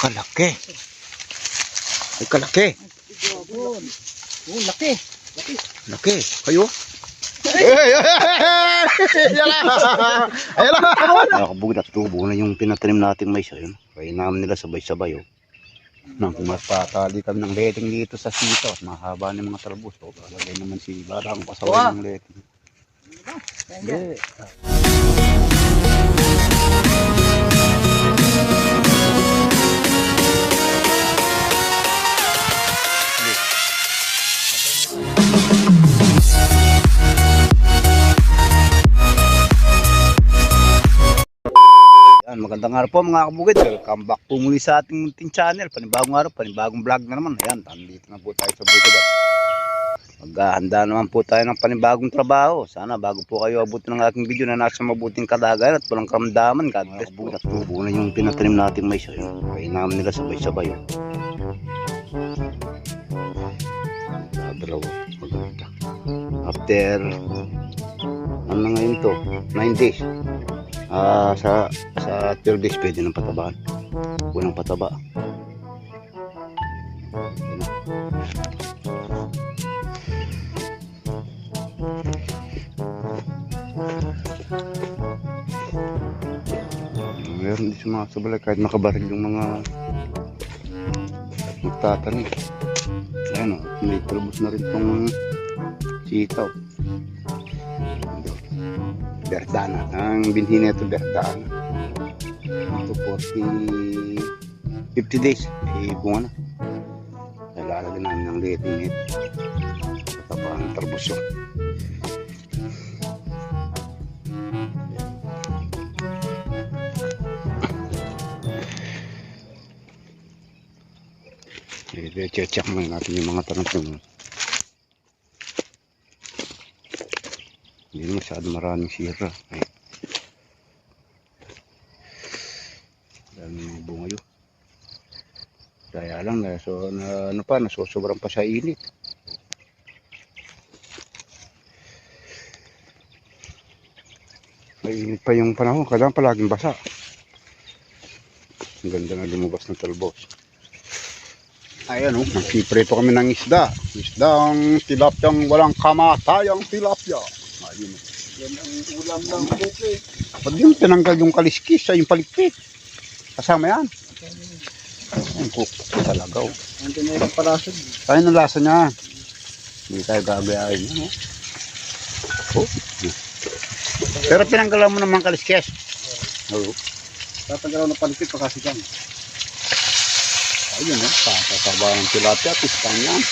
Kalaki. Ay, kalaki. Oh, laki. Laki. Kayo? Ayan na. Nakabugid at tubo na yung pinatanim natin mais. Ayun. Kaya namin nila sabay-sabay. Oh. Nang magpatali kami ng letting dito sa sito. Mahaba ng mga talbos. O, lalagay naman si Barang pasaway ng letting. Hindi. Magandang araw po mga kabukid. Welcome back po muli sa ating munting channel. Panibagong araw, panibagong vlog na naman. Ayan, nandito na po tayo sa bukid. Maghahanda naman po tayo ng panibagong trabaho. Sana bago po kayo abutin ng aking video na nasa mabuting kalagayan at walang karamdaman. God bless po. Natubo na yung pinatanim natin mais. Kaya namin nila sabay-sabay. Dalawa. Maganda. After ano na ngayon to? 9 days. Sa 12 days pwede ng patabaan. Unang pataba. Meron din sa mga sabalay kahit makabaril yung mga magtatanim. Ayan o, may talbos na rin itong sitaw. Berdana. Ang binhi na ito Berdana. Ito 50 days. Bunga na. Lalagyan namin ng letting net. Tataba ng talbos yun. Check naman natin yung mga tanong yung hindi masyado maraming sira. Daming bunga yun. Kaya lang nasusobrang pa sa init. Mainit pa yung panahon, kailangan palaging basa. Ang ganda na lumabas ng talbos. Ayan o, nagpiprito kami ng isda. Isdang tilapyang walang kamatayang tilapya. Ayun. Yan ang ulam ng buke. Pag yun, tinanggal yung kaliskis sa yung palikpik. Kasama yan. Ayan, cook talaga o. Ang tinayang parasod. Ayun ang lasa niya. Hindi tayo gagayain. Ano? Oh. Pero pinanggalan mo naman kaliskis. Oo. Tatanggal ng palikit pa kasi dyan. Ayun o, tataba ng tilapia, pistan yan.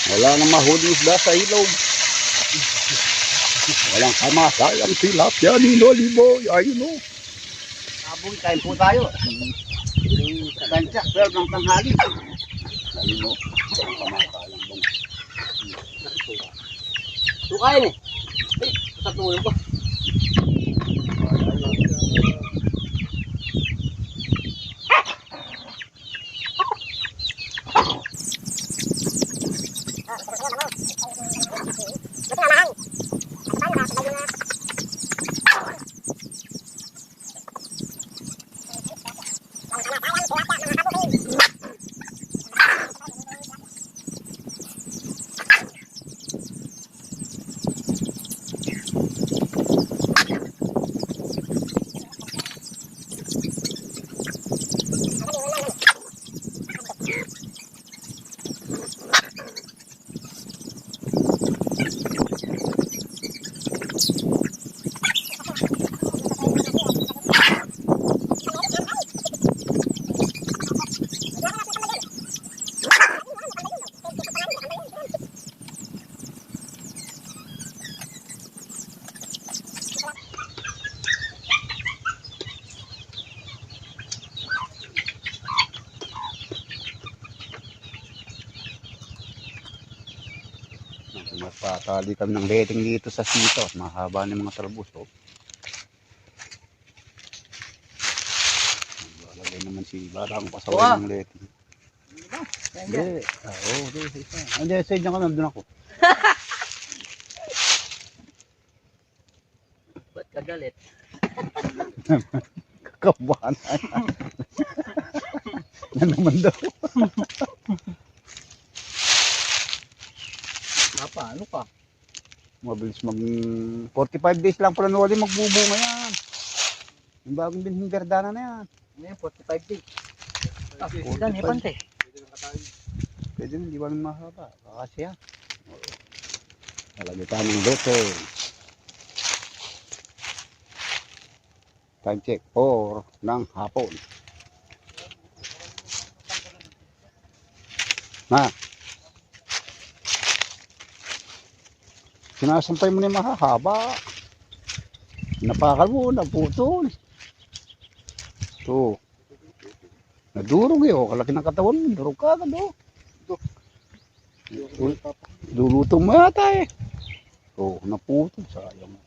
Wala na mahuli isda sa ilog. Walang kamatayang tilapia ni Loliboy. Ayun o. Abong kain po tayo. Kantsak, pero ng tanghali. Ayun o, walang kamatayang bang. Sukain eh. Sa tulong ko. Magpatali kami ng letting dito sa sito. Mahaba ng mga talbos. Oh. Lalagay naman si Barang pasaway ng letting. Hindi. Oo, hindi. Side niya ka, nandun ako. Ba't ka galit? Kabahan. Yan naman daw. Ano ka? Mabilis 45 days lang pala Noli magbubunga yan. Yung bagong binhing berdana na yan. Ano yan, 45 days. Ah, 45. yan, may pante. Pwede na, di ba naman mahaba? Kakasya. Talagay tayo ng loto. Time check 4 ng hapon. Na. Sinasampay mo na yung mahahaba. Napakal mo, naputol. Ito. Nadurog eh, oh. Kalaki ng katawan mo. Durog ka agad, oh. Lulutong mo yata eh. Oh, naputol. Sayang.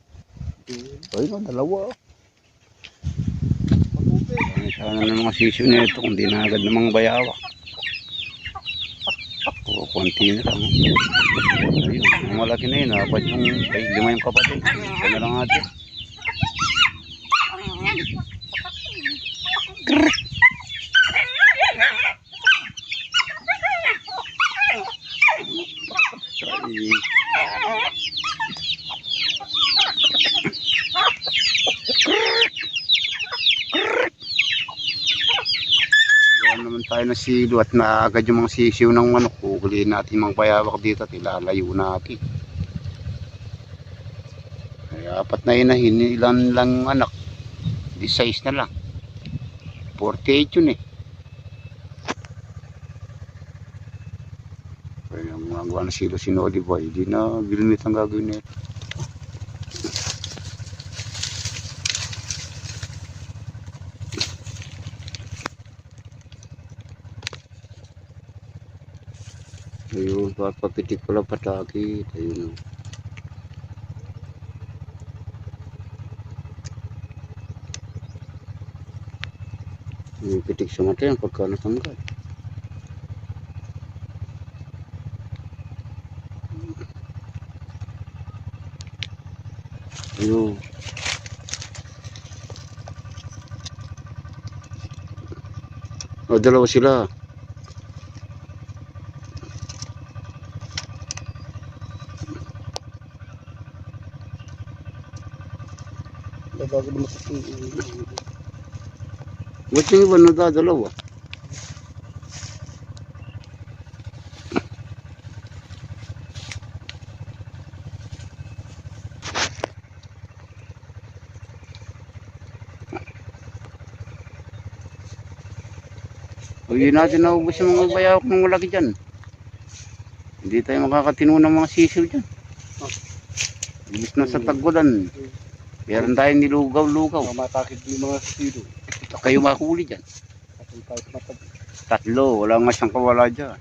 Ayun, dalawa. Sana ng mga sisyo na ito kung di na agad namang bayawak. O, konti na lang. Ayun, yung malaki na yun. Apat yung, ay, 5 yung kapatid. Isa na lang natin. Naman tayo na silo at naagad yung mga sisiw ng manok. Kukuliin natin mga bayawak dito at ilalayo natin. Kaya apat na inahin, ilan lang anak, di size na lang. 48 yun eh. Kaya mga gawa na silo si Noli Boy, di na gilimit ang gagawin nito. Ayun, papapitik ko lang patakit. Ayun. Yung pitik sa mata yan pagka natanggal. Ayun. O, dalawa sila. Bago lumakas yung... Ba't yung iba nadadalawa? Huwag natin naubos yung mga bayawak ng malaki dyan. Hindi tayo makakatino ng mga sisiw dyan. Ilis na sa tagwalan. Meron tayong nilugaw-lugaw. Matakit yung mga silo. Kayo mahuli dyan. Atong tayo matag. 3, wala nga siyang kawala dyan.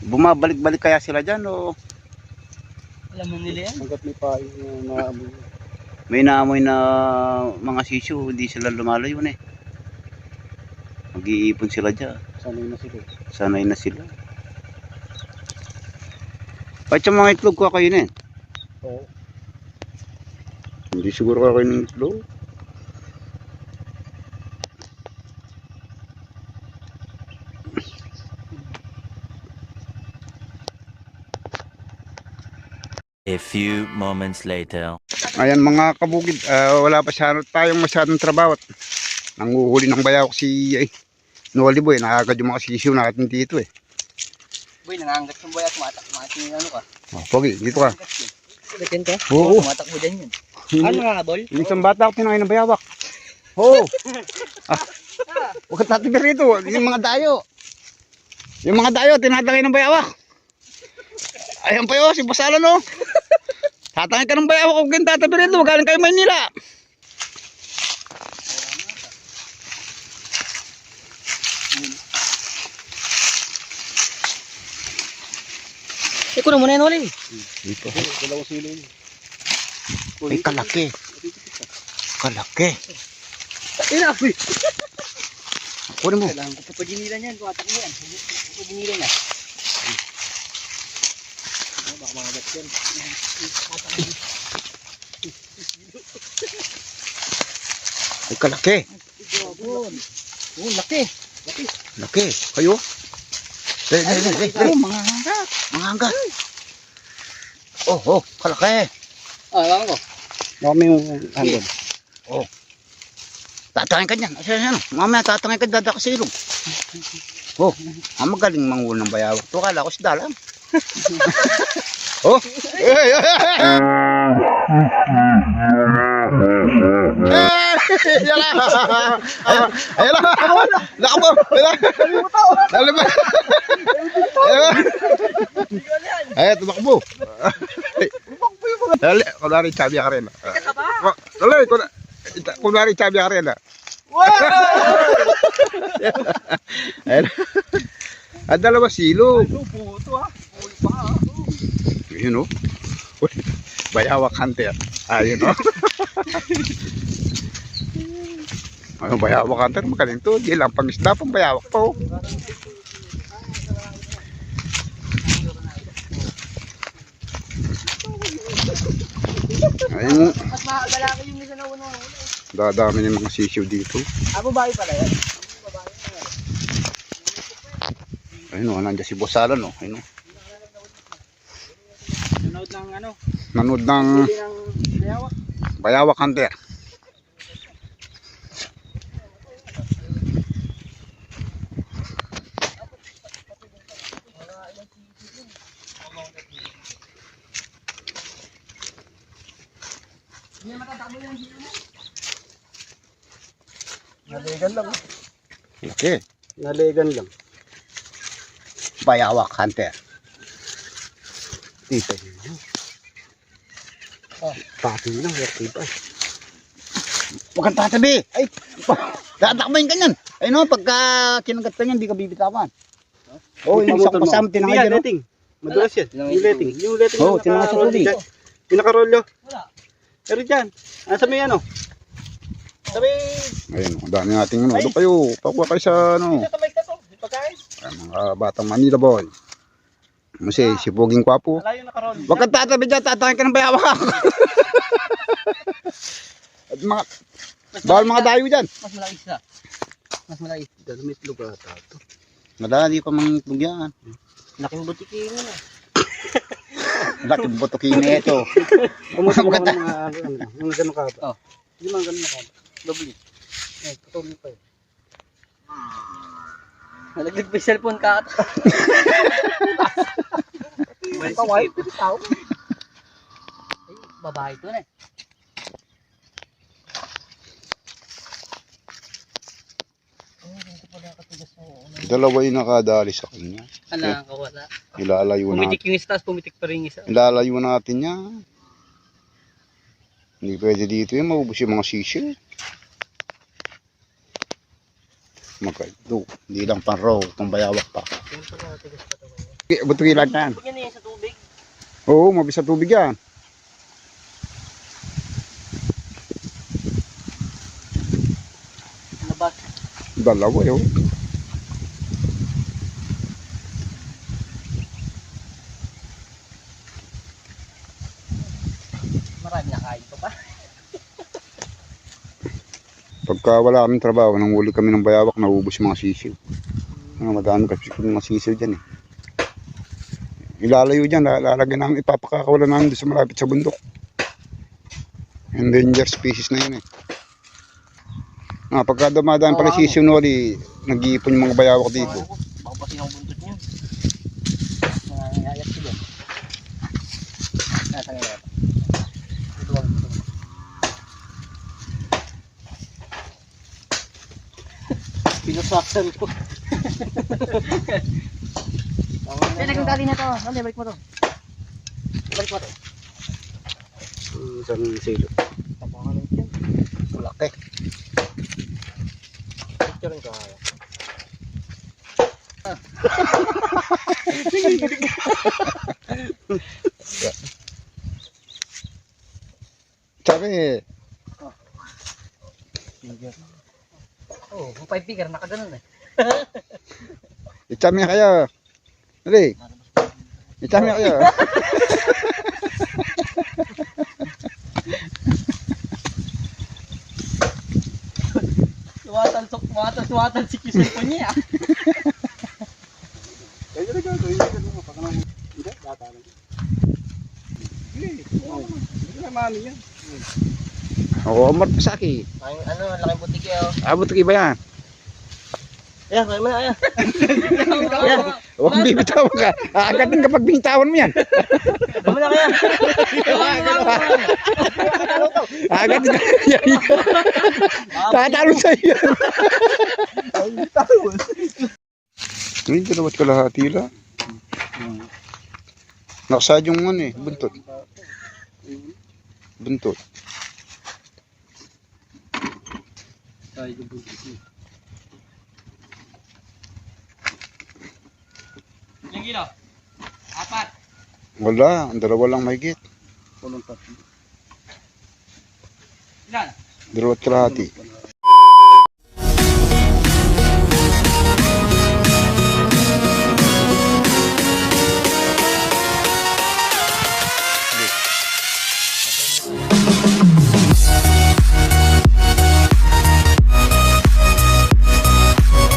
Bumabalik-balik kaya sila dyan o Alam mo nila yan? Hanggat may paing na naamoy. may naamoy na mga sisiw, hindi sila lumalayo na eh. Mag-iipon sila dyan. Sanay na sila. Sanay na sila. Kahit yung mga itlog ko kayo na eh. Oo. Hindi siguro kayo ng itlog. A few moments later. Ayan mga kabukid, wala pa tayong masyadong trabaho. Nanguhuli ng bayawak si Noli Boy. Nakagad yung mga sisiw natin dito eh. Boy, nangangat yung boy at tumatak yung ano ka. Oh, Pogi, dito ka. Gatin ka? Oo. Tumatakbo dyan yun. Ano nga, Bol? Yung isang bata ako tinahin ng bayawak. Oo. Huwag ka tatibir rito. Yung mga dayo. Yung mga dayo, tinatangay ng bayawak. Ayan pa yun, si Basalan o. Tatangay ka ng bayawak kung kayong tatibir rito. Galing kayo Maynila. Iko na muna yan, Oli. Dito. Dalawang silo yun. Ay, kalaki. Kalaki. Ina, boy. Kunin mo. Kailangan ko papaginilan yan. Tumatak mo yan. Papaginilan yan. Baka mga gat yan. Ay, kalaki. Oh, laki. Laki. Kayo? Dali. Mga hanggat. Mga hanggat. Oh, kalaki. Alam ko. Baka may hanggat. Tatangin ka dyan. Ano? Mamaya tatangin ka dada ka sa ilog. Magaling manghul ng bayawak. To, kala ko si Dalang. Ayun lang. Nakabo. Nalibay. Ay, tumakbo. Dali, kunwari sabi ka rin. Dali, kunwari sabi ka rin. Ayun. Ang dalawa silo. Yun o. Bayawak hunter. Ayun o. Ano bayawak hunter? Magaling to. Di lang pangisda, pang bayawak pa o. Ayun o. Mas makagalaki yung isa na unang huli. Dadami ng mga sisiw dito. Babae pala yan. Ayun o. Nandiyan si Bosalan o. Ayun o. Nanood ng ano? Nanood ng Huli ng bayawak. bayawak hunter. Naligan lang. Okay. Naligan lang. Bayawak hunter. Dito yun. Pati lang. Yartiba. Huwag kang tatabi. Ay, tatakbayin ka niyan. Ay no, pagka kinagat ka niyan, di ka bibitawan. Yung isang kasama, tinangay dyan. letting. Madulas yan. Yung letting. Yung letting. Tinangay sa tubig. Yung nakarolyo. Wala. Pero dyan. Nasa may ano? Sabi. Ayun, ang dami nating ano. Doon kayo, pakuha kayo sa ano. Sa may kaso. Pagkain. Ay, mga batang Manila boy. Kasi si Poging Kwapo. Wala yung nakarolyo. Huwag kang tatabi dyan, tatangin ka ng bayawak. At mga, bawal mga dayo dyan. Mas malaki isa. Mas malaki. Dahil may itlog ata ito. Madali pa mang itlog yan. Laking butiki mo na. Laking botokin na ito. Umutin mo Maganda. mga gano'n ka ba? Hindi mga gano'n ka ba? Doble. Patuloy pa yun. Nalaglag pa yung cellphone ka ata. Kaway, tao. Babae ito na eh. Dalawa yung nakadali sa kanya. Alam ka wala. Ilalayo natin. Pumitik yung istas, pumitik pa rin yung isa. Ilalayo natin yan. Hindi pwede dito yun, maubos yung mga sisiyo. Magkaido. Hindi lang pang raw, pang bayawak pa. Butugilan yan. Pag yan sa tubig. Oo, mabis sa tubig yan. Labas. Dalawa yun. Marami na kain pa ba? Pagka wala kaming trabaho, nanghuli kami ng bayawak, naubos yung mga sisiw. Madami kasi mga sisiw dyan eh. Ilalayo dyan, lalagyan namin, ipapakakawalan namin doon sa malapit sa bundok. Endangered species na yun eh. Pagka dumadaan pala sisiw noli, nag-iipon yung mga bayawak dito. Baka pa sinang buntot niya. Nangangayat sila. Nasa ngayon. Pinasaksan ko. Naging dali na to. Ano, balik mo to. Balik mo to. Saan silo? Tapangan lang yan. Malaki. Picture rin kaya. Sabi, Oh, 5 figure nakaganon eh. itami kayo. Dali. Itami kayo. Suwatan si Kisan po niya. Kaya na gagawin mo. Pag naman. Hindi, bata lang. Hindi na mami yan. Oo, Saki. Ang laking butiki oh. Abot ka ba yan? Ayan, kaya mo na, ayan. Huwag mong bibitawan ka. Aagatin kapag binitawan mo yan. Kaya mo na kaya. Aagatin ka. Tatalo sa iyo. Hindi, dalawat kalahati lang. Nakasad yung ano eh, buntot. Buntot. Ay, gabuntis. Ilang kilo? 4. Wala, ang dalawa lang mahigit. Kulong tatlo. Ilan? Dalawat kalahati.